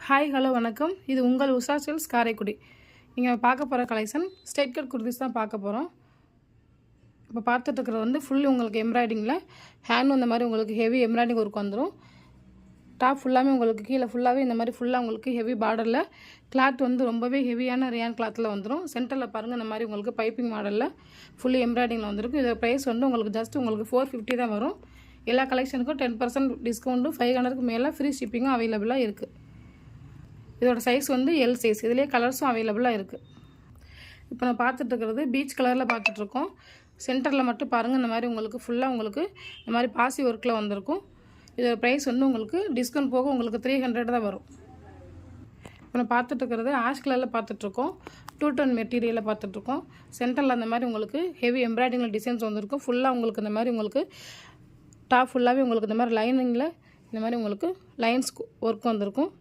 Hi hello வணக்கம். இது உங்கள் உஷா சில்க்ஸ் காரைக்குடி. நீங்கள் பார்க்க போகிற கலெக்ஷன் ஸ்ட்ரைட் கட் குர்த்திஸ் தான் பார்க்க போகிறோம். இப்போ பார்த்துட்டு இருக்கிறது வந்து ஃபுல் உங்களுக்கு எம்ப்ராய்டிங்கில் ஹேண்ட் இந்த மாதிரி உங்களுக்கு ஹெவி எம்ப்ராய்டிங் ஒர்க் வந்துடும். டாப் ஃபுல்லாகவே உங்களுக்கு கீழே ஃபுல்லாகவே இந்த மாதிரி ஃபுல்லாக உங்களுக்கு ஹெவி பார்டரில் கிளாத் வந்து ரொம்பவே ஹெவியான ரியான் கிளாத்தில் வந்துடும். சென்டரில் பாருங்கள் இந்த மாதிரி உங்களுக்கு பைப்பிங் மாடலில் ஃபுல்லி எம்ப்ராய்டிங்கில் வந்துருக்கும். இதோட ப்ரைஸ் வந்து உங்களுக்கு ஜஸ்ட் உங்களுக்கு 450 தான் வரும். எல்லா கலெக்ஷனுக்கும் 10% டிஸ்கவுண்ட்டும் 500க்கு மேலே ஃப்ரீ ஷிப்பிங்கும் அவைலபிளாக இருக்குது. இதோட சைஸ் வந்து எல் சைஸ். இதிலே கலர்ஸும் அவைலபிளாக இருக்குது. இப்போ நான் பார்த்துட்ருக்கிறது பீச் கலரில் பார்த்துட்ருக்கோம். சென்டரில் மட்டும் பாருங்கள் இந்த மாதிரி உங்களுக்கு ஃபுல்லாக உங்களுக்கு இந்த மாதிரி பாசி ஒர்க்கில் வந்திருக்கும். இதோட ப்ரைஸ் வந்து உங்களுக்கு டிஸ்கவுண்ட் போக உங்களுக்கு 300 தான் வரும். இப்போ நான் பார்த்துட்ருக்கிறது ஆஷ் கலரில் பார்த்துட்ருக்கோம். 2 டோன் மெட்டீரியலில் பார்த்துட்ருக்கோம். சென்டரில் அந்த மாதிரி உங்களுக்கு ஹெவி எம்ப்ராய்டிங்கில் டிசைன்ஸ் வந்திருக்கும். ஃபுல்லாக உங்களுக்கு இந்த மாதிரி உங்களுக்கு டாப் ஃபுல்லாகவே உங்களுக்கு இந்த மாதிரி லைனிங்கில் இந்த மாதிரி உங்களுக்கு லைன்ஸ் ஒர்க் வந்திருக்கும்.